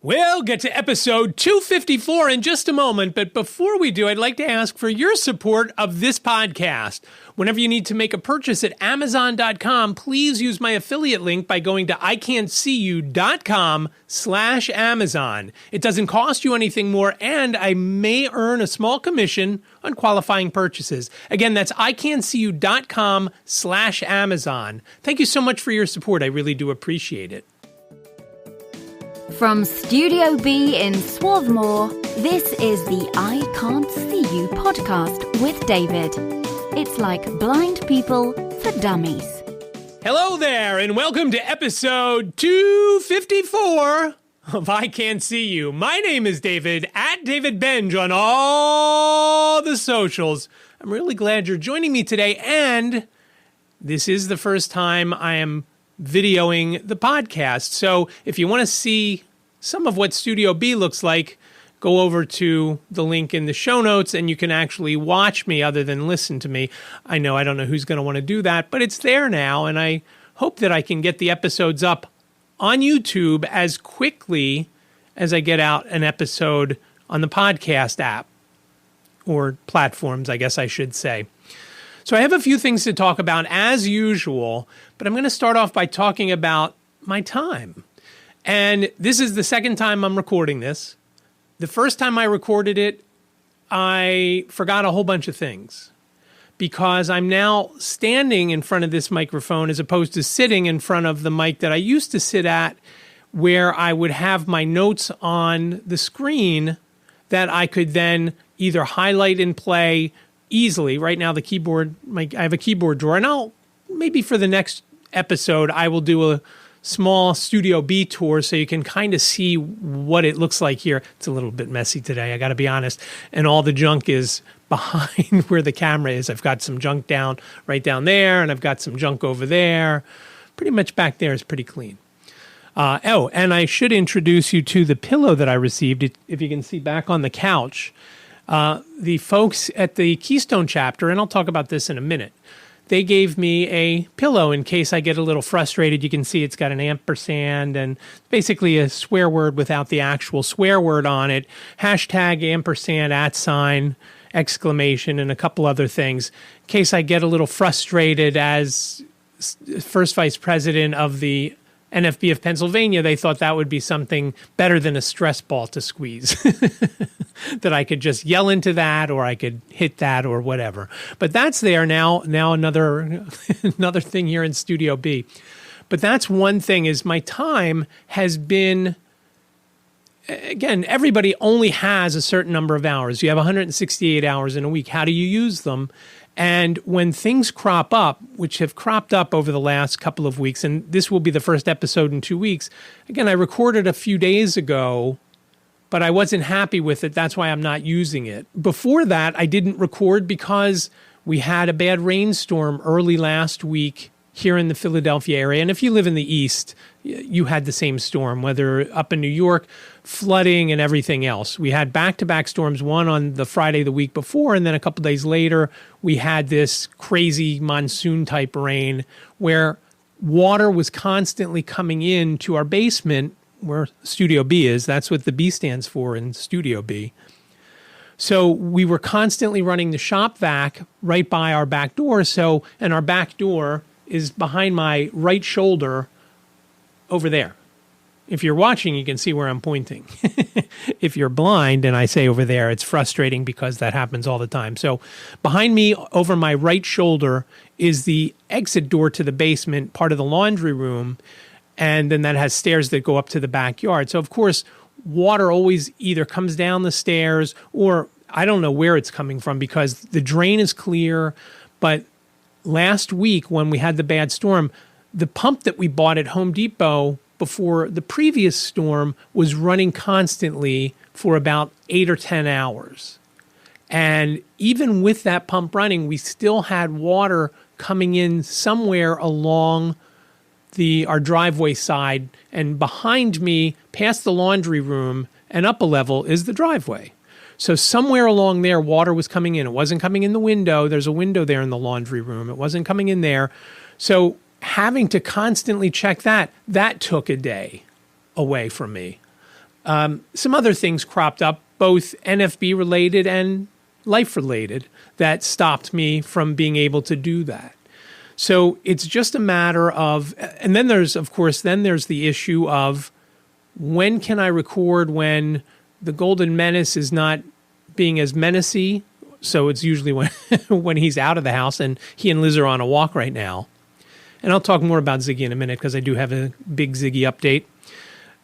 We'll get to episode 254 in just a moment, but before we do, I'd like to ask for your support of this podcast. Whenever you need to make a purchase at Amazon.com, please use my affiliate link by going to iCantCU.com/Amazon. It doesn't cost you anything more, and I may earn a small commission on qualifying purchases. Again, that's iCantCU.com/Amazon. Thank you so much for your support. I really do appreciate it. From Studio B in Swarthmore, this is the iCantCU podcast with David. It's like blind people for dummies. Hello there, and welcome to episode 254 of iCantCU. My name is David, at David Benj on all the socials. I'm really glad you're joining me today, and this is the first time I am videoing the podcast. So if you want to see some of what Studio B looks like, go over to the link in the show notes and you can actually watch me other than listen to me. I don't know who's going to want to do that, but it's there now, and I hope that I can get the episodes up on YouTube as quickly as I get out an episode on the podcast app, or platforms, I guess I should say. So I have a few things to talk about as usual, but I'm going to start off by talking about my time. And this is the second time I'm recording this. The first time I recorded it, I forgot a whole bunch of things because I'm now standing in front of this microphone as opposed to sitting in front of the mic that I used to sit at, where I would have my notes on the screen that I could then either highlight and play easily. Right now, the keyboard, I have a keyboard drawer, and maybe for the next episode, I will do a small Studio B tour so you can kind of see what it looks like here. It's a little bit messy today, I got to be honest, and all the junk is behind where the camera is. I've got some junk right down there, and I've got some junk over there. Pretty much back there is pretty clean. And I should introduce you to the pillow that I received. If you can see back on the couch, the folks at the Keystone chapter, and I'll talk about this in a minute, they gave me a pillow in case I get a little frustrated. You can see it's got an ampersand and basically a swear word without the actual swear word on it. Hashtag ampersand @ exclamation and a couple other things. In case I get a little frustrated as first vice president of the NFB of Pennsylvania, they thought that would be something better than a stress ball to squeeze. That I could just yell into that, or I could hit that, or whatever. But that's there now. Now another thing here in Studio B. But that's one thing, is my time has been, again, everybody only has a certain number of hours. You have 168 hours in a week. How do you use them? And when things crop up, which have cropped up over the last couple of weeks, and this will be the first episode in 2 weeks. Again, I recorded a few days ago, but I wasn't happy with it. That's why I'm not using it. Before that, I didn't record because we had a bad rainstorm early last week here in the Philadelphia area. And if you live in the East, you had the same storm, whether up in New York, flooding and everything else. We had back-to-back storms, one on the Friday the week before, and then a couple days later, we had this crazy monsoon-type rain where water was constantly coming into our basement where Studio B is. That's what the B stands for in Studio B. So we were constantly running the shop vac right by our back door. And our back door is behind my right shoulder over there. If you're watching, you can see where I'm pointing. If you're blind and I say over there, it's frustrating because that happens all the time. So behind me, over my right shoulder, is the exit door to the basement, part of the laundry room. And then that has stairs that go up to the backyard. So, of course, water always either comes down the stairs, or I don't know where it's coming from because the drain is clear. But last week when we had the bad storm, the pump that we bought at Home Depot before the previous storm was running constantly for about 8 or 10 hours. And even with that pump running, we still had water coming in somewhere along our driveway side, and behind me, past the laundry room and up a level, is the driveway. So somewhere along there, water was coming in. It wasn't coming in the window. There's a window there in the laundry room. It wasn't coming in there. So having to constantly check that took a day away from me. some other things cropped up, both NFB related and life related, that stopped me from being able to do that. So it's just a matter of, and then there's the issue of when can I record when the Golden Menace is not being as menacey. So it's usually when he's out of the house, and he and Liz are on a walk right now. And I'll talk more about Ziggy in a minute because I do have a big Ziggy update.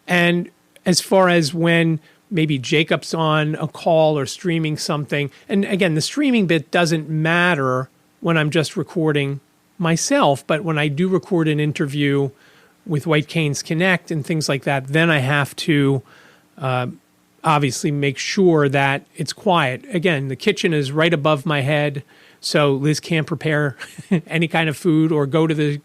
And as far as when maybe Jacob's on a call or streaming something, and again, the streaming bit doesn't matter when I'm just recording myself, but when I do record an interview with White Canes Connect and things like that, then I have to obviously make sure that it's quiet. Again, the kitchen is right above my head, so Liz can't prepare any kind of food or go to the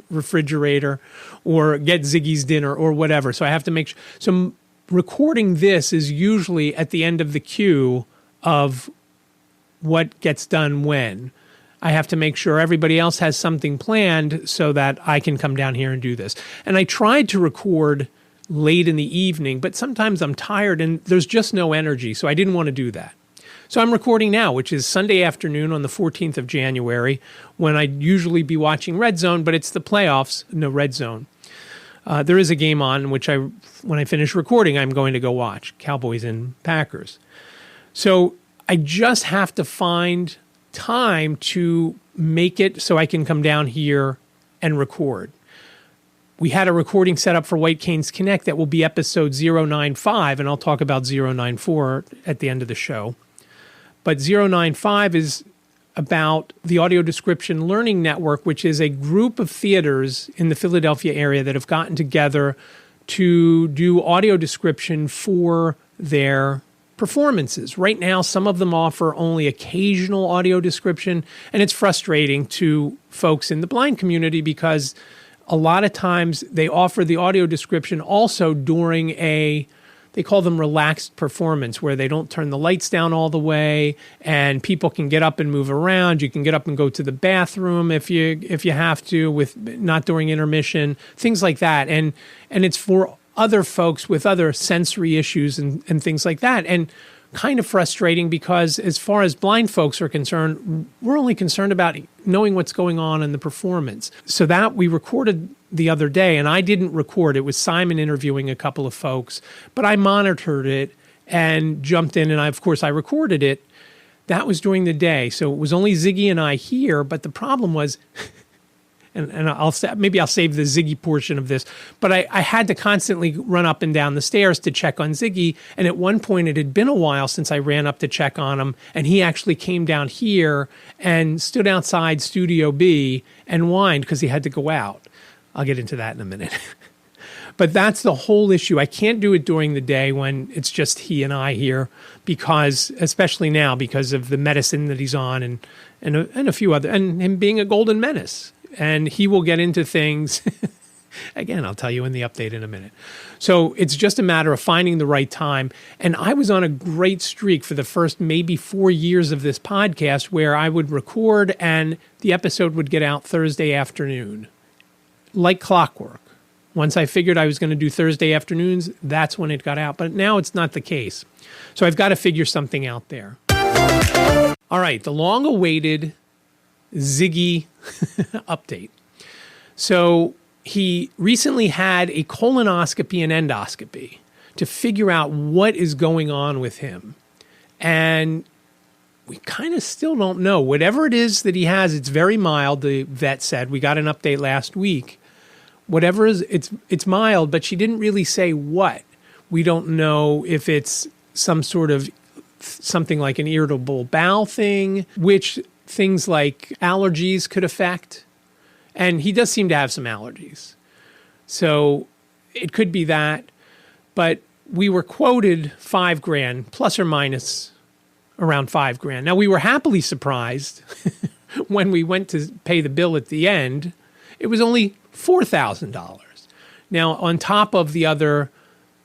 refrigerator or get Ziggy's dinner or whatever. So I have to make sure. So recording this is usually at the end of the queue of what gets done when. I have to make sure everybody else has something planned so that I can come down here and do this. And I tried to record late in the evening, but sometimes I'm tired and there's just no energy, so I didn't want to do that. So I'm recording now, which is Sunday afternoon on the 14th of January, when I'd usually be watching Red Zone, but it's the playoffs, no Red Zone. There is a game on, which when I finish recording, I'm going to go watch, Cowboys and Packers. So I just have to find time to make it so I can come down here and record. We had a recording set up for White Canes Connect that will be episode 095, and I'll talk about 094 at the end of the show. But 095 is about the Audio Description Learning Network, which is a group of theaters in the Philadelphia area that have gotten together to do audio description for their performances. Right now, some of them offer only occasional audio description, and it's frustrating to folks in the blind community because a lot of times they offer the audio description also during they call them relaxed performance, where they don't turn the lights down all the way and people can get up and move around. You can get up and go to the bathroom if you have to, with not during intermission, things like that. And it's for other folks with other sensory issues and things like that. And kind of frustrating because as far as blind folks are concerned, we're only concerned about knowing what's going on in the performance. So that we recorded the other day, and I didn't record. It was Simon interviewing a couple of folks, but I monitored it and jumped in, and I recorded it. That was during the day. So it was only Ziggy and I here, but the problem was, and I'll save the Ziggy portion of this, but I had to constantly run up and down the stairs to check on Ziggy. And at one point, it had been a while since I ran up to check on him. And he actually came down here and stood outside Studio B and whined because he had to go out. I'll get into that in a minute. But that's the whole issue. I can't do it during the day when it's just he and I here, because, especially now, because of the medicine that he's on and a few other, and him being a Golden Menace. And he will get into things. Again, I'll tell you in the update in a minute. So it's just a matter of finding the right time. And I was on a great streak for the first maybe 4 years of this podcast where I would record and the episode would get out Thursday afternoon, like clockwork. Once I figured I was going to do Thursday afternoons, that's when it got out. But now it's not the case. So I've got to figure something out there. All right, the long-awaited Ziggy update. So he recently had a colonoscopy and endoscopy to figure out what is going on with him. And we kind of still don't know. Whatever it is that he has, it's very mild, the vet said. We got an update last week. Whatever is, it's mild, but she didn't really say what. We don't know if it's some sort of something like an irritable bowel thing, which things like allergies could affect. And he does seem to have some allergies. So it could be that. But we were quoted $5,000 plus or minus around $5,000. Now, we were happily surprised when we went to pay the bill at the end. It was only $4,000. Now, on top of the other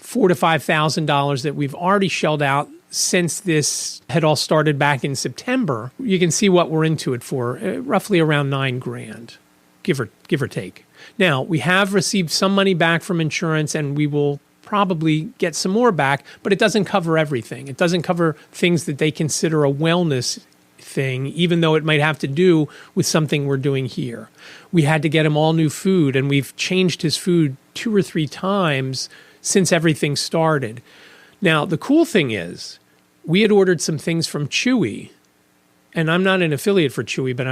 $4,000 to $5,000 that we've already shelled out since this had all started back in September, you can see what we're into it for, roughly around $9,000, give or take. Now, we have received some money back from insurance, and we will probably get some more back, but it doesn't cover everything. It doesn't cover things that they consider a wellness thing, even though it might have to do with something we're doing here. We had to get him all new food, and we've changed his food 2 or 3 times since everything started. Now, the cool thing is, we had ordered some things from Chewy, and I'm not an affiliate for Chewy, but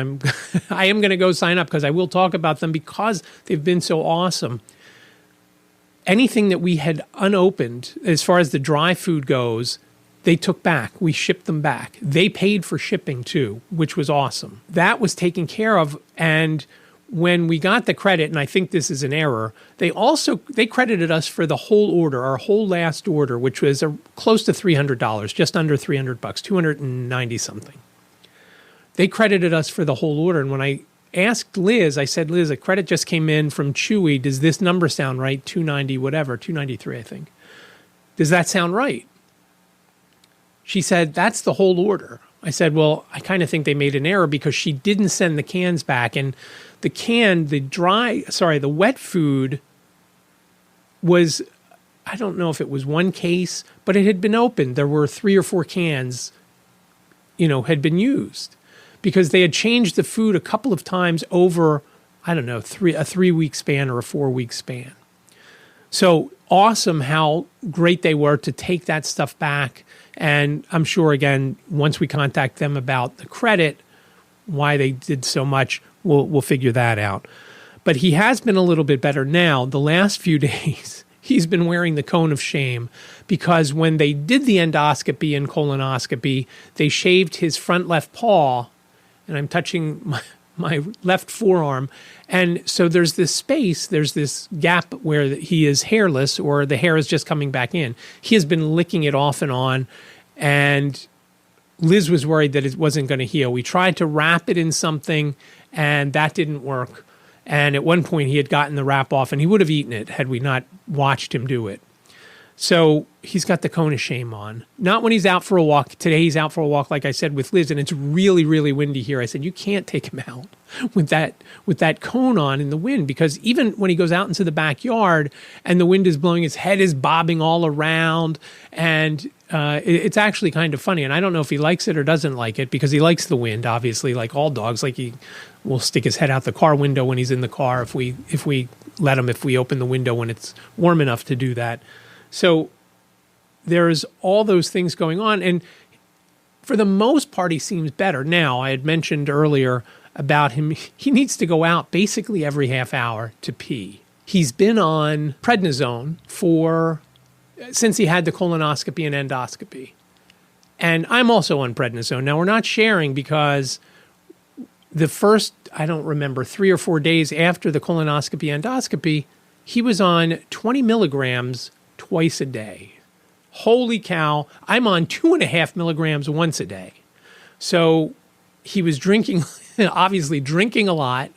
I am going to go sign up because I will talk about them because they've been so awesome. Anything that we had unopened, as far as the dry food goes, they took back. We shipped them back. They paid for shipping too, which was awesome. That was taken care of. And when we got the credit, and I think this is an error, they credited us for the whole order, our whole last order, which was close to $300, just under $300, 290 something. They credited us for the whole order. And when I asked Liz, I said, Liz, a credit just came in from Chewy. Does this number sound right? 290, whatever, 293, I think. Does that sound right? She said, that's the whole order. I said, well, I kind of think they made an error because she didn't send the cans back. And the wet food was, I don't know if it was one case, but it had been opened. There were 3 or 4 cans, had been used because they had changed the food a couple of times over, I don't know, a 3-week span or a 4-week span. So awesome how great they were to take that stuff back. And I'm sure, again, once we contact them about the credit, why they did so much, we'll figure that out. But he has been a little bit better now. The last few days, he's been wearing the cone of shame because when they did the endoscopy and colonoscopy, they shaved his front left paw, and I'm touching my left forearm. And so there's this space, there's this gap where he is hairless or the hair is just coming back in. He has been licking it off and on, and Liz was worried that it wasn't going to heal. We tried to wrap it in something, and that didn't work. And at one point, he had gotten the wrap off, and he would have eaten it had we not watched him do it. So he's got the cone of shame on. Not when he's out for a walk. Today he's out for a walk, like I said, with Liz, and it's really, really windy here. I said, you can't take him out with that cone on in the wind, because even when he goes out into the backyard and the wind is blowing, his head is bobbing all around, and it's actually kind of funny. And I don't know if he likes it or doesn't like it, because he likes the wind, obviously, like all dogs. Like he will stick his head out the car window when he's in the car if we let him, if we open the window when it's warm enough to do that. So there's all those things going on. And for the most part, he seems better. Now, I had mentioned earlier about him, he needs to go out basically every half hour to pee. He's been on prednisone since he had the colonoscopy and endoscopy. And I'm also on prednisone. Now, we're not sharing because the first, I don't remember, 3 or 4 days after the colonoscopy, endoscopy, he was on 20 milligrams twice a day. Holy cow. I'm on 2.5 milligrams once a day. So he was drinking, obviously drinking a lot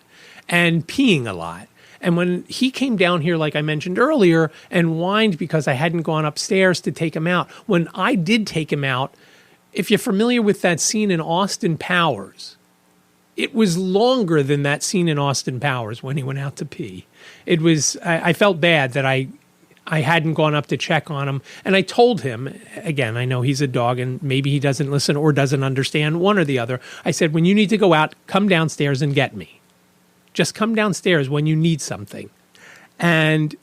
and peeing a lot. And when he came down here, like I mentioned earlier, and whined because I hadn't gone upstairs to take him out, when I did take him out, if you're familiar with that scene in Austin Powers, it was longer than that scene in Austin Powers when he went out to pee. It was, I felt bad that I hadn't gone up to check on him. And I told him, again, I know he's a dog and maybe he doesn't listen or doesn't understand, one or the other. I said, when you need to go out, come downstairs and get me. Just come downstairs when you need something. And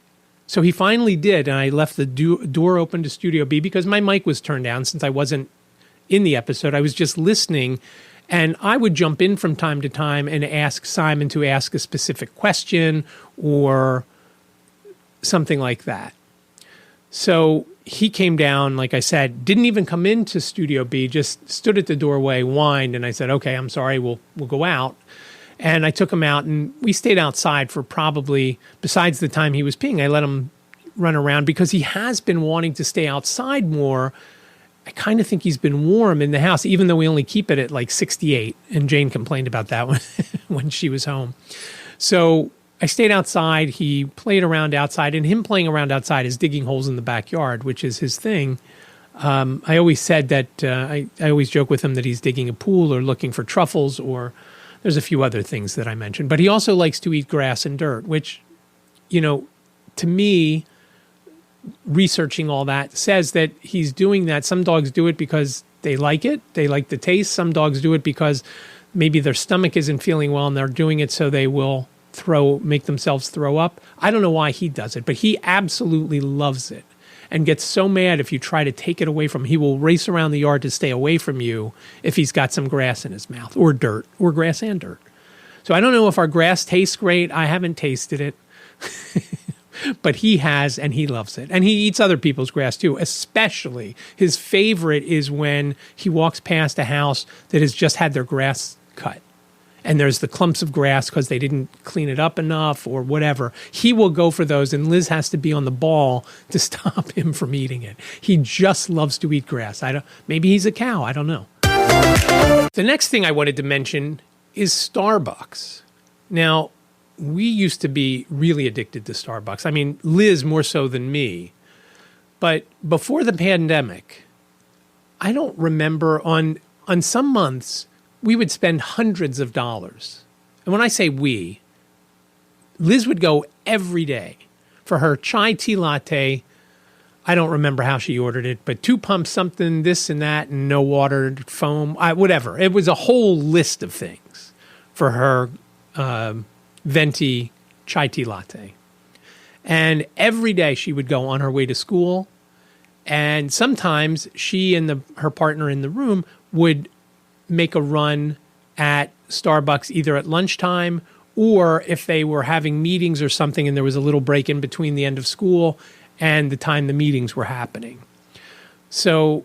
so he finally did. And I left the door open to Studio B because my mic was turned down since I wasn't in the episode. I was just listening. And I would jump in from time to time and ask Simon to ask a specific question or something like that. So he came down, like I said, didn't even come into Studio B, just stood at the doorway, whined, and I said, okay, I'm sorry, we'll go out. And I took him out, and we stayed outside for probably, besides the time he was peeing, I let him run around because he has been wanting to stay outside more. I kind of think he's been warm in the house, even though we only keep it at like 68. And Jane complained about that when she was home. So I stayed outside. He played around outside, and him playing around outside is digging holes in the backyard, which is his thing. I always said that I always joke with him that he's digging a pool or looking for truffles, or there's a few other things that I mentioned. But he also likes to eat grass and dirt, which, to me, researching all that, says that he's doing that. Some dogs do it because they like it. They like the taste. Some dogs do it because maybe their stomach isn't feeling well and they're doing it so they will make themselves throw up. I don't know why he does it, but he absolutely loves it and gets so mad if you try to take it away from him. He will race around the yard to stay away from you if he's got some grass in his mouth, or dirt, or grass and dirt. So I don't know if our grass tastes great. I haven't tasted it. But he has, and he loves it. And he eats other people's grass too, especially his favorite is when he walks past a house that has just had their grass cut. And there's the clumps of grass because they didn't clean it up enough or whatever. He will go for those, and Liz has to be on the ball to stop him from eating it. He just loves to eat grass. Maybe he's a cow. I don't know. The next thing I wanted to mention is Starbucks. Now, we used to be really addicted to Starbucks. I mean, Liz more so than me. But before the pandemic, I don't remember on some months, we would spend hundreds of dollars. And when I say we, Liz would go every day for her chai tea latte. I don't remember how she ordered it, but 2 pumps, something, this and that, and no water, foam, whatever. It was a whole list of things for her venti chai tea latte. And every day she would go on her way to school. And sometimes she and her partner in the room would make a run at Starbucks either at lunchtime or if they were having meetings or something and there was a little break in between the end of school and the time the meetings were happening. So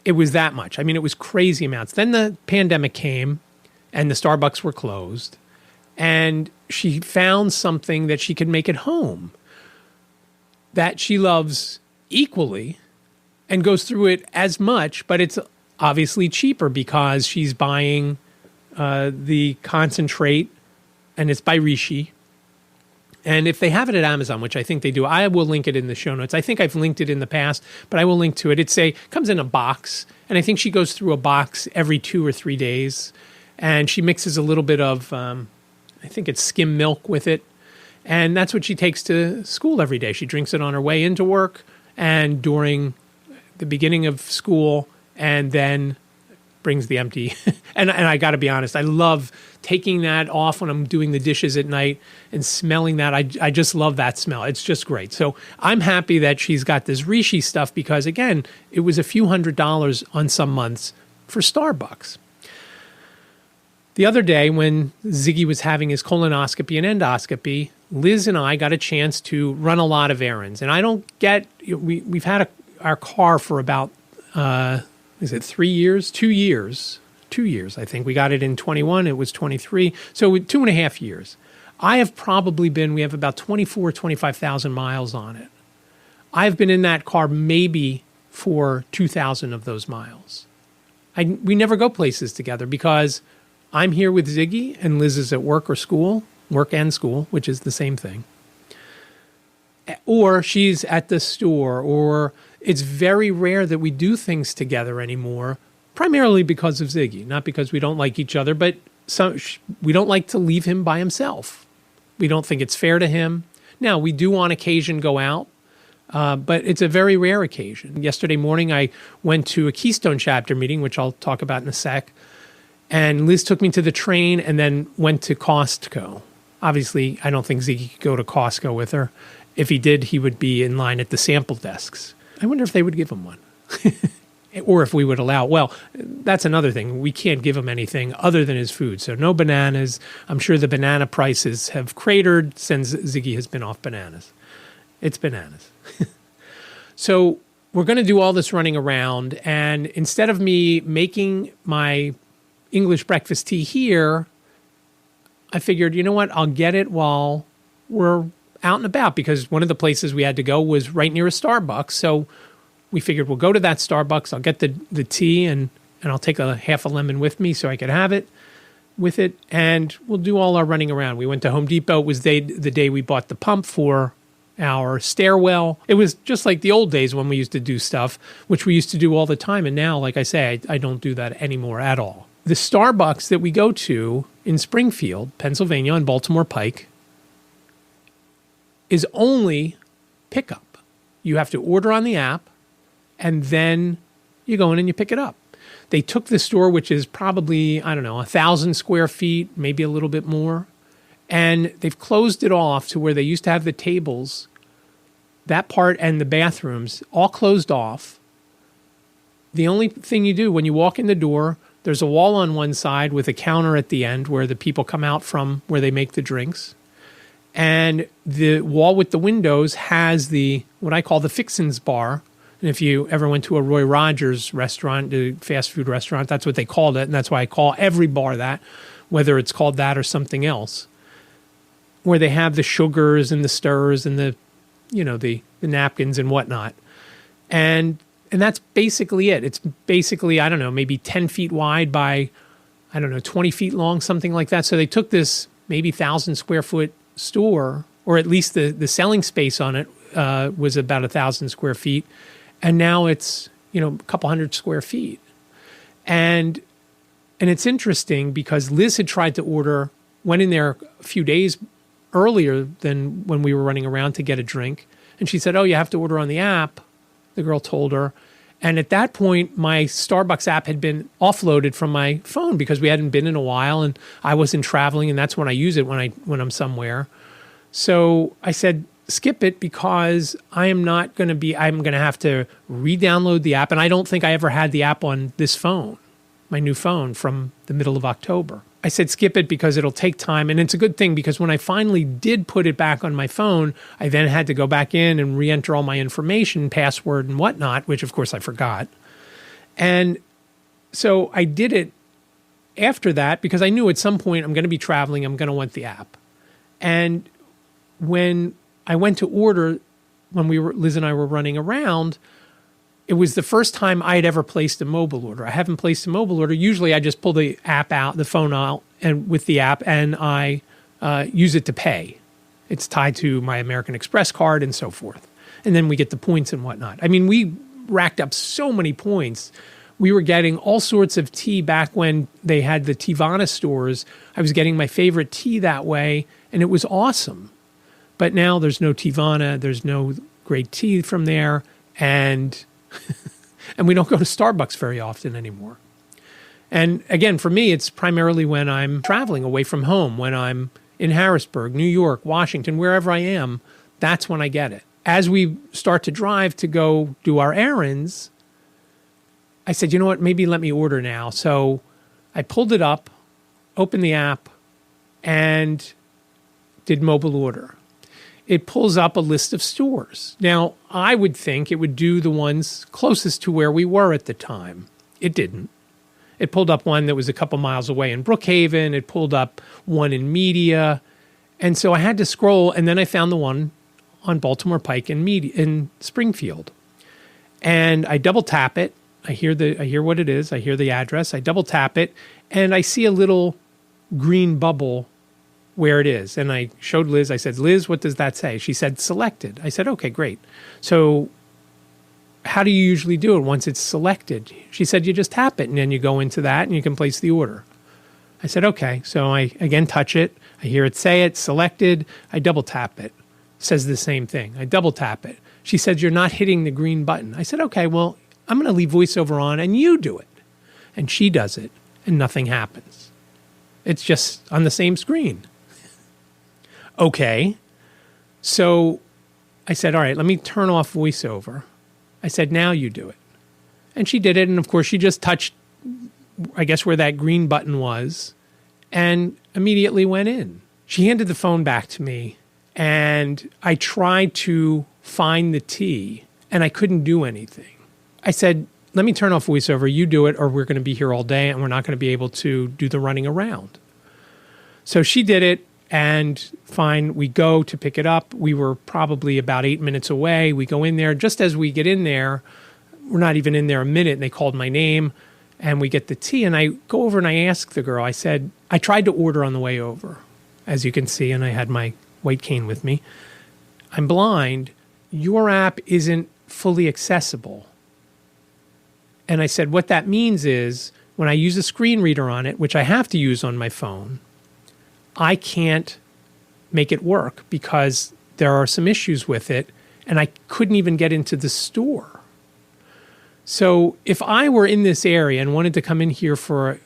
it was that much. I mean, it was crazy amounts. Then the pandemic came and the Starbucks were closed. And she found something that she could make at home that she loves equally and goes through it as much, but it's obviously cheaper because she's buying the concentrate, and it's by Rishi. And if they have it at Amazon, which I think they do, I will link it in the show notes. I think I've linked it in the past, but I will link to it. It comes in a box, and I think she goes through a box every 2 or 3 days, and she mixes a little bit of I think it's skim milk with it. And that's what she takes to school every day. She drinks it on her way into work and during the beginning of school, and then brings the empty. and I got to be honest, I love taking that off when I'm doing the dishes at night and smelling that. I just love that smell. It's just great. So I'm happy that she's got this Rishi stuff because, again, it was a few $100s on some months for Starbucks. The other day when Ziggy was having his colonoscopy and endoscopy, Liz and I got a chance to run a lot of errands. And I don't get, we've had our car for about, is it 3 years? 2 years. 2 years, I think. We got it in 21. It was 23. So 2.5 years. I have probably we have about 25,000 miles on it. I've been in that car maybe for 2,000 of those miles. We never go places together because I'm here with Ziggy and Liz is at work and school, which is the same thing. Or she's at the store, or it's very rare that we do things together anymore, primarily because of Ziggy, not because we don't like each other, but we don't like to leave him by himself. We don't think it's fair to him. Now, we do on occasion go out, but it's a very rare occasion. Yesterday morning, I went to a Keystone chapter meeting, which I'll talk about in a sec. And Liz took me to the train and then went to Costco. Obviously, I don't think Ziggy could go to Costco with her. If he did, he would be in line at the sample desks. I wonder if they would give him one. Or if we would allow. Well, that's another thing. We can't give him anything other than his food. So no bananas. I'm sure the banana prices have cratered since Ziggy has been off bananas. It's bananas. So we're going to do all this running around. And instead of me making my English breakfast tea here, I figured, you know what, I'll get it while we're out and about because one of the places we had to go was right near a Starbucks. So we figured we'll go to that Starbucks. I'll get the tea and I'll take a half a lemon with me so I could have it with it. And we'll do all our running around. We went to Home Depot. It was the day we bought the pump for our stairwell. It was just like the old days when we used to do stuff, which we used to do all the time. And now, like I say, I don't do that anymore at all. The Starbucks that we go to in Springfield, Pennsylvania, on Baltimore Pike, is only pickup. You have to order on the app, and then you go in and you pick it up. They took the store, which is probably, 1,000 square feet, maybe a little bit more, and they've closed it off to where they used to have the tables, that part and the bathrooms, all closed off. The only thing you do when you walk in the door, there's a wall on one side with a counter at the end where the people come out from where they make the drinks. And the wall with the windows has what I call the fixins bar. And if you ever went to a Roy Rogers restaurant, the fast food restaurant, that's what they called it. And that's why I call every bar that, whether it's called that or something else, where they have the sugars and the stirrers and the napkins and whatnot. And that's basically it. It's basically, maybe 10 feet wide by, 20 feet long, something like that. So they took this maybe 1,000 square foot store, or at least the selling space on it was about 1,000 square feet. And now it's, a couple hundred square feet. And it's interesting because Liz had tried to went in there a few days earlier than when we were running around to get a drink. And she said, oh, you have to order on the app, the girl told her. And at that point, my Starbucks app had been offloaded from my phone because we hadn't been in a while and I wasn't traveling. And that's when I use it when I'm somewhere. So I said, skip it because I'm going to have to re-download the app. And I don't think I ever had the app on this phone, my new phone from the middle of October. I said, skip it because it'll take time. And it's a good thing because when I finally did put it back on my phone, I then had to go back in and re-enter all my information, password and whatnot, which of course I forgot. And so I did it after that because I knew at some point I'm going to be traveling, I'm going to want the app. And when I went to order, when Liz and I were running around, it was the first time I had ever placed a mobile order. I haven't placed a mobile order. Usually I just pull the app out, the phone out, and with the app, and I use it to pay. It's tied to my American Express card and so forth. And then we get the points and whatnot. I mean, we racked up so many points. We were getting all sorts of tea back when they had the Teavana stores. I was getting my favorite tea that way, and it was awesome. But now there's no Teavana, there's no great tea from there, and we don't go to Starbucks very often anymore. And again, for me, it's primarily when I'm traveling away from home, when I'm in Harrisburg, New York, Washington, wherever I am, that's when I get it. As we start to drive to go do our errands, I said, you know what, maybe let me order now. So I pulled it up, opened the app, and did mobile order. It pulls up a list of stores. Now, I would think it would do the ones closest to where we were at the time. It didn't. It pulled up one that was a couple miles away in Brookhaven. It pulled up one in Media. And so I had to scroll, and then I found the one on Baltimore Pike in Springfield. And I double tap it. I hear what it is. I hear the address. I double tap it, and I see a little green bubble where it is. And I showed Liz, I said, Liz, what does that say? She said, selected. I said, okay, great. So how do you usually do it once it's selected? She said, you just tap it and then you go into that and you can place the order. I said, okay. So I again touch it. I hear it say it, selected. I double tap it. Says the same thing. I double tap it. She said, you're not hitting the green button. I said, okay, well, I'm going to leave voiceover on and you do it. And she does it and nothing happens. It's just on the same screen. Okay, so I said, all right, let me turn off voiceover. I said, now you do it. And she did it, and of course she just touched, I guess, where that green button was, and immediately went in. She handed the phone back to me, and I tried to find the tea, and I couldn't do anything. I said, let me turn off voiceover, you do it, or we're going to be here all day, and we're not going to be able to do the running around. So she did it. And fine, we go to pick it up. We were probably about 8 minutes away. We go in there. Just as we get in there, we're not even in there a minute, and they called my name, and we get the tea. And I go over and I ask the girl, I said, I tried to order on the way over, as you can see, and I had my weight cane with me. I'm blind. Your app isn't fully accessible. And I said, what that means is when I use a screen reader on it, which I have to use on my phone, I can't make it work because there are some issues with it, and I couldn't even get into the store. So if I were in this area and wanted to come in here for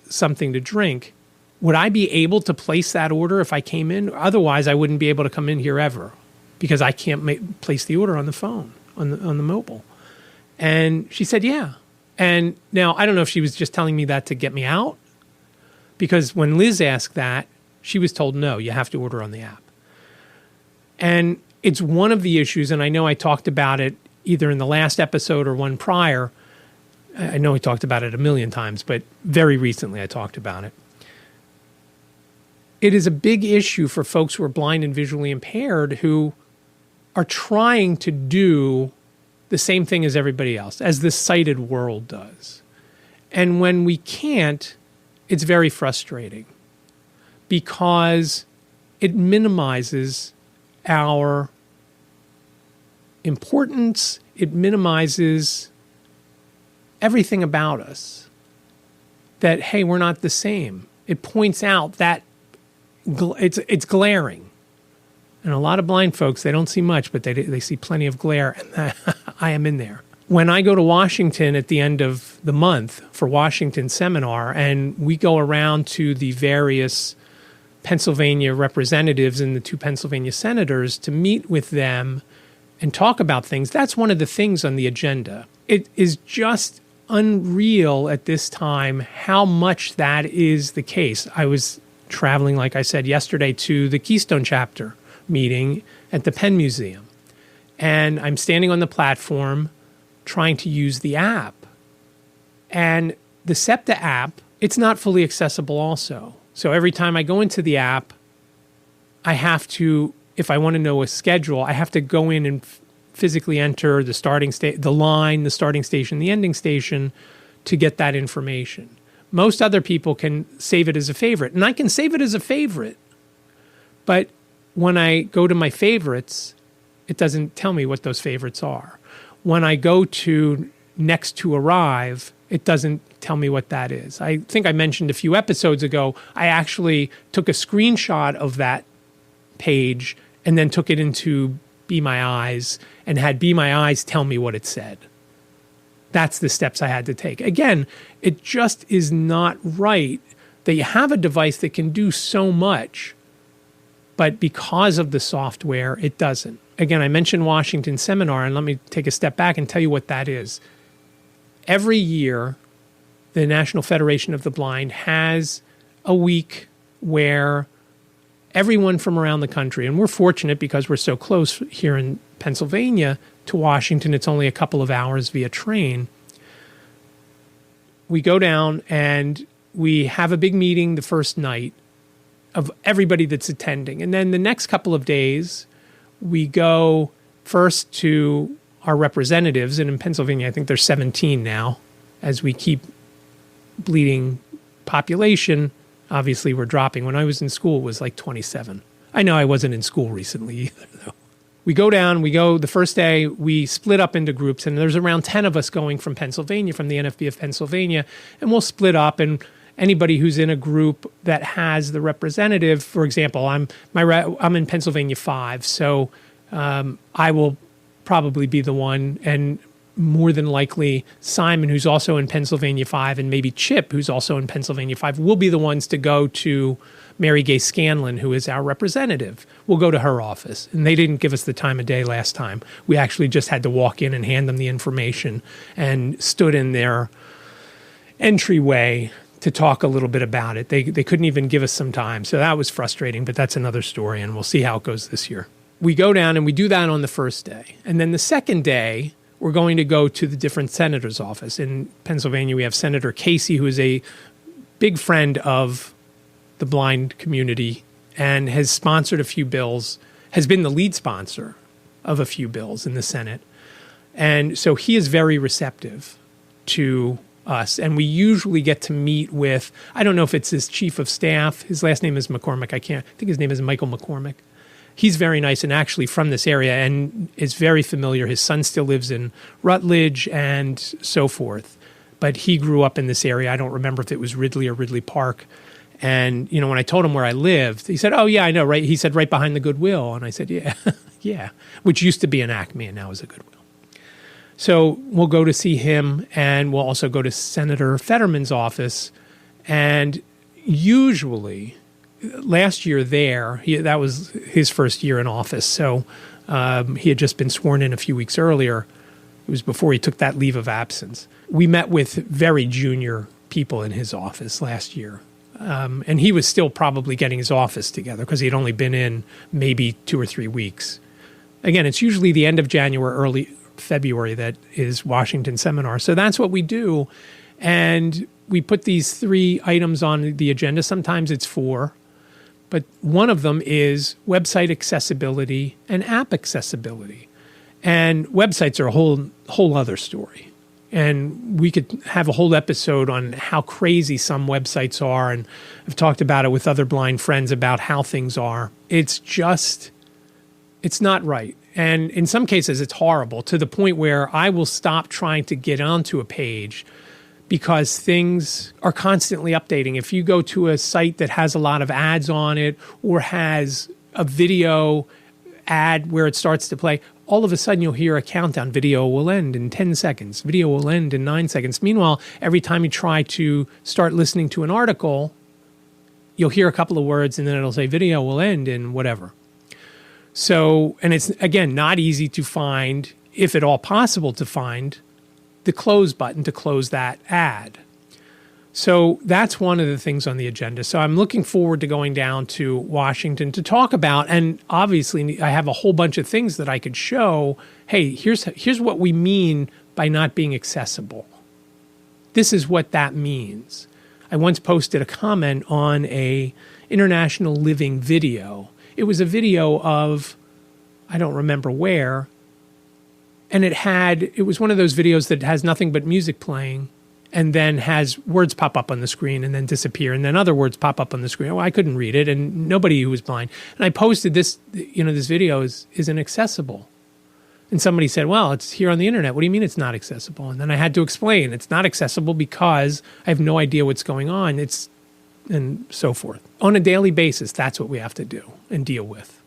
something to drink, would I be able to place that order if I came in? Otherwise, I wouldn't be able to come in here ever because I can't place the order on the phone, on the mobile. And she said, yeah. And now I don't know if she was just telling me that to get me out, because when Liz asked that, she was told, no, you have to order on the app. And it's one of the issues, and I know I talked about it either in the last episode or one prior. I know we talked about it a million times, but very recently I talked about it. It is a big issue for folks who are blind and visually impaired who are trying to do the same thing as everybody else, as the sighted world does. And when we can't, it's very frustrating because it minimizes our importance. It minimizes everything about us. That, hey, we're not the same. It points out that it's glaring. And a lot of blind folks, they don't see much, but they see plenty of glare, and I am in there. When I go to Washington at the end of the month for Washington seminar, and we go around to the various Pennsylvania representatives and the 2 Pennsylvania senators to meet with them and talk about things, that's one of the things on the agenda. It is just unreal at this time how much that is the case. I was traveling, like I said yesterday, to the Keystone chapter meeting at the Penn Museum. And I'm standing on the platform trying to use the app. And the SEPTA app, it's not fully accessible also. So every time I go into the app, I have to, if I want to know a schedule, I have to go in and physically enter the starting the line, the starting station, the ending station to get that information. Most other people can save it as a favorite. And I can save it as a favorite. But when I go to my favorites, it doesn't tell me what those favorites are. When I go to next to arrive, it doesn't tell me what that is. I think I mentioned a few episodes ago, I actually took a screenshot of that page and then took it into Be My Eyes and had Be My Eyes tell me what it said. That's the steps I had to take. Again, it just is not right that you have a device that can do so much, but because of the software, it doesn't. Again, I mentioned Washington seminar, and let me take a step back and tell you what that is. Every year, the National Federation of the Blind has a week where everyone from around the country, and we're fortunate because we're so close here in Pennsylvania to Washington, it's only a couple of hours via train. We go down and we have a big meeting the first night of everybody that's attending. And then the next couple of days, we go first to our representatives. And in Pennsylvania, I think there's 17 now. As we keep bleeding population, obviously we're dropping. When I was in school, it was like 27. I know I wasn't in school recently either, though. We go down, the first day, we split up into groups. And there's around 10 of us going from Pennsylvania, from the NFB of Pennsylvania. And we'll split up, and anybody who's in a group that has the representative, for example, I'm in Pennsylvania 5, so I will probably be the one, and more than likely Simon, who's also in Pennsylvania 5, and maybe Chip, who's also in Pennsylvania 5, will be the ones to go to Mary Gay Scanlon, who is our representative. We'll go to her office, and they didn't give us the time of day last time. We actually just had to walk in and hand them the information and stood in their entryway to talk a little bit about it. They couldn't even give us some time. So that was frustrating, but that's another story, and we'll see how it goes this year. We go down and we do that on the first day. And then the second day, we're going to go to the different senator's office. In Pennsylvania, we have Senator Casey, who is a big friend of the blind community and has sponsored a few bills, has been the lead sponsor of a few bills in the Senate. And so he is very receptive to us. And we usually get to meet with, I don't know if it's his chief of staff. His last name is McCormick. I think his name is Michael McCormick. He's very nice and actually from this area and is very familiar. His son still lives in Rutledge and so forth. But he grew up in this area. I don't remember if it was Ridley or Ridley Park. And, when I told him where I lived, he said, oh, yeah, I know, right? He said, right behind the Goodwill. And I said, yeah, yeah, which used to be an Acme and now is a Goodwill. So we'll go to see him, and we'll also go to Senator Fetterman's office. And usually, last year that was his first year in office. So he had just been sworn in a few weeks earlier. It was before he took that leave of absence. We met with very junior people in his office last year. And he was still probably getting his office together because he had only been in maybe 2 or 3 weeks. Again, it's usually the end of January, early February that is Washington seminar. So that's what we do. And we put these 3 items on the agenda. Sometimes it's 4. But one of them is website accessibility and app accessibility. And websites are a whole other story. And we could have a whole episode on how crazy some websites are. And I've talked about it with other blind friends about how things are. It's not right. And in some cases, it's horrible to the point where I will stop trying to get onto a page because things are constantly updating. If you go to a site that has a lot of ads on it or has a video ad where it starts to play, all of a sudden you'll hear a countdown. Video will end in 10 seconds. Video will end in 9 seconds. Meanwhile, every time you try to start listening to an article, you'll hear a couple of words and then it'll say video will end in whatever. So, and it's, again, not easy to find, if at all possible to find, the close button to close that ad. So that's one of the things on the agenda. So I'm looking forward to going down to Washington to talk about, and obviously I have a whole bunch of things that I could show. Hey, here's what we mean by not being accessible. This is what that means. I once posted a comment on a International Living video. It was a video of, I don't remember where, and it was one of those videos that has nothing but music playing and then has words pop up on the screen and then disappear, and then other words pop up on the screen. Well, I couldn't read it, and nobody who was blind. And I posted this, this video is inaccessible. And somebody said, well, it's here on the internet. What do you mean it's not accessible? And then I had to explain it's not accessible because I have no idea what's going on. And so forth. On a daily basis, that's what we have to do and deal with.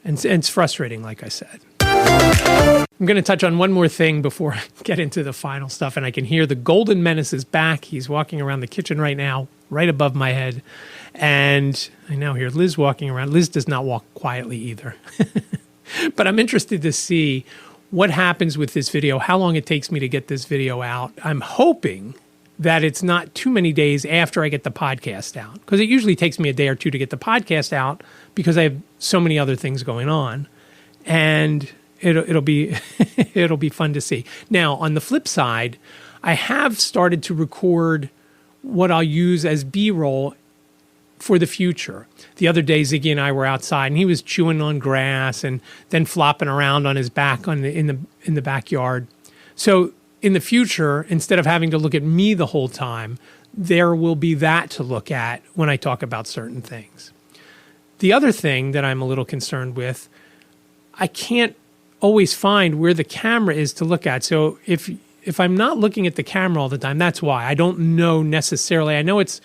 And it's frustrating, like I said. I'm going to touch on one more thing before I get into the final stuff. And I can hear the Golden Menace is back. He's walking around the kitchen right now, right above my head. And I now hear Liz walking around. Liz does not walk quietly either. But I'm interested to see what happens with this video, how long it takes me to get this video out. I'm hoping that it's not too many days after I get the podcast out, because it usually takes me a day or two to get the podcast out because I have so many other things going on, and it'll be it'll be fun to see. Now, on the flip side, I have started to record what I'll use as B-roll for the future. The other day, Ziggy and I were outside, and he was chewing on grass and then flopping around on his back in the backyard. So in the future, instead of having to look at me the whole time, there will be that to look at when I talk about certain things. The other thing that I'm a little concerned with, I can't always find where the camera is to look at. So if I'm not looking at the camera all the time, that's why. I don't know necessarily. I know it's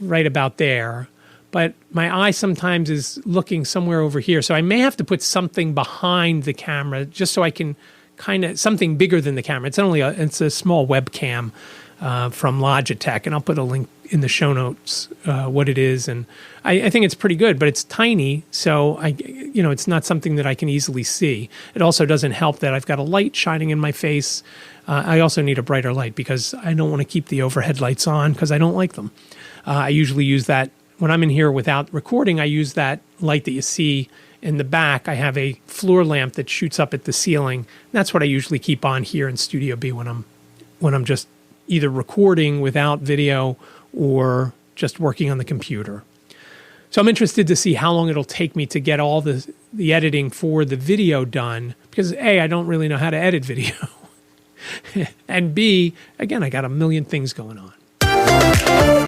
right about there, but my eye sometimes is looking somewhere over here. So I may have to put something behind the camera just so I can kind of something bigger than the camera. It's a small webcam from Logitech, and I'll put a link in the show notes what it is. And I think it's pretty good, but it's tiny, so it's not something that I can easily see. It also doesn't help that I've got a light shining in my face. I also need a brighter light because I don't want to keep the overhead lights on because I don't like them. I usually use that when I'm in here without recording. I use that light that you see in the back. I have a floor lamp that shoots up at the ceiling. That's what I usually keep on here in Studio B when I'm just either recording without video or just working on the computer. So I'm interested to see how long it'll take me to get all the editing for the video done, because A, I don't really know how to edit video. And B, again, I got a million things going on.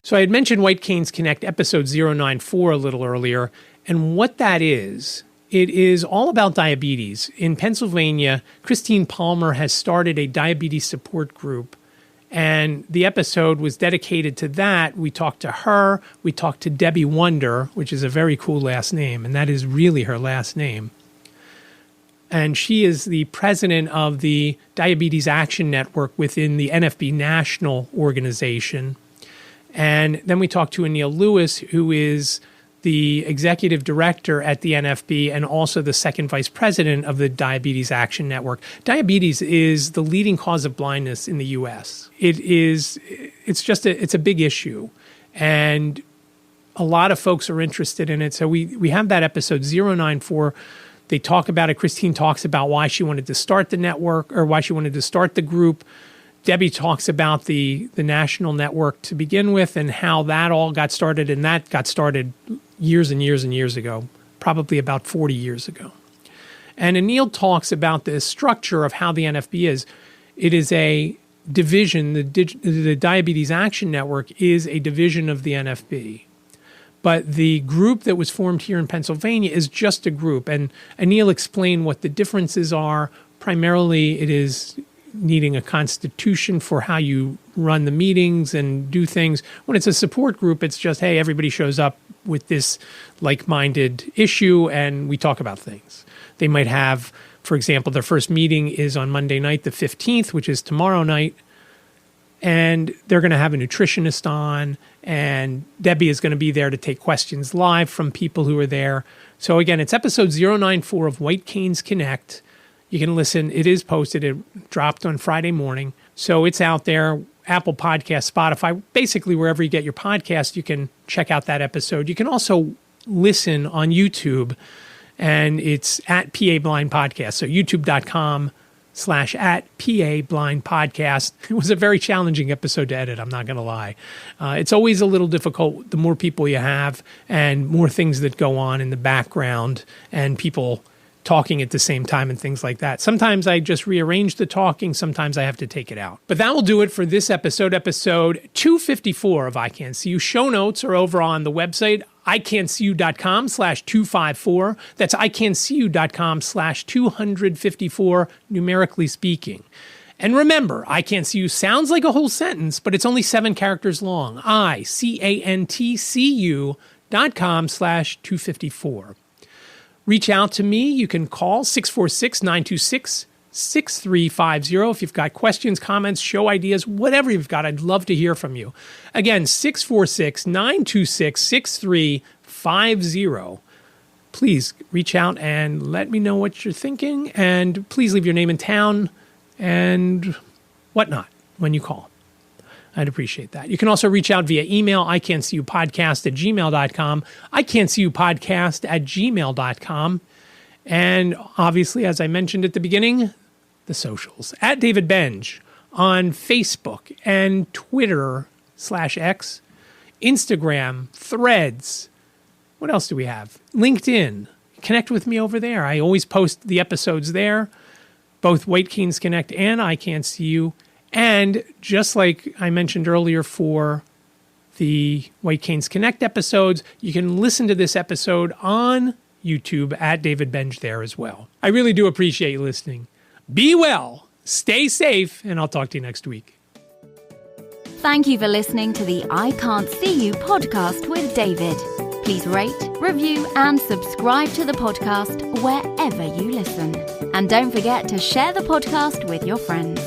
So I had mentioned White Canes Connect episode 094 a little earlier, and what that is, it is all about diabetes. In Pennsylvania, Christine Palmer has started a diabetes support group, and the episode was dedicated to that. We talked to her, we talked to Debbie Wunder, which is a very cool last name, and that is really her last name. And she is the president of the Diabetes Action Network within the NFB National Organization. And then we talked to Anil Lewis, who is the executive director at the NFB and also the second vice president of the Diabetes Action Network. Diabetes is the leading cause of blindness in the U.S. It's a big issue, and a lot of folks are interested in it. So we have that episode 094. They talk about it. Christine talks about why she wanted to start the network, or why she wanted to start the group. Debbie talks about the national network to begin with and how that all got started, and that got started years and years and years ago, probably about 40 years ago. And Anil talks about the structure of how the NFB is. It is a division. The Diabetes Action Network is a division of the NFB. But the group that was formed here in Pennsylvania is just a group. And Anil explained what the differences are. Primarily, it is needing a constitution for how you run the meetings and do things. When it's a support group, it's just, hey, everybody shows up with this like-minded issue and we talk about things. They might have, for example, their first meeting is on Monday night, the 15th, which is tomorrow night. And they're going to have a nutritionist on, and Debbie is going to be there to take questions live from people who are there. So again, it's episode 094 of White Canes Connect. You can listen. It is posted. It dropped on Friday morning. So it's out there, Apple Podcasts, Spotify, basically wherever you get your podcast, you can check out that episode. You can also listen on YouTube, and it's at PA Blind Podcast. So youtube.com/@PA-Blind-Podcast. It was a very challenging episode to edit, I'm not going to lie. It's always a little difficult the more people you have and more things that go on in the background and people talking at the same time and things like that. Sometimes I just rearrange the talking. Sometimes I have to take it out. But that will do it for this episode 254 of iCantCU. Show notes are over on the website, iCantCU.com/254. That's iCantCU.com/254, numerically speaking. And remember, iCantCU sounds like a whole sentence, but it's only 7 characters long. iCantCU.com/254. Reach out to me. You can call 646-926-6350 if you've got questions, comments, show ideas, whatever you've got. I'd love to hear from you. Again, 646-926-6350. Please reach out and let me know what you're thinking, and please leave your name and town and whatnot when you call. I'd appreciate that. You can also reach out via email, iCantCUpodcast@gmail.com, iCantCUpodcast@gmail.com. And obviously, as I mentioned at the beginning, the socials. At David Benj on Facebook and Twitter/X, Instagram, Threads. What else do we have? LinkedIn. Connect with me over there. I always post the episodes there, both White Canes Connect and iCantCU. And just like I mentioned earlier for the White Canes Connect episodes, you can listen to this episode on YouTube at David Benj there as well. I really do appreciate you listening. Be well, stay safe, and I'll talk to you next week. Thank you for listening to the iCantCU podcast with David. Please rate, review, and subscribe to the podcast wherever you listen. And don't forget to share the podcast with your friends.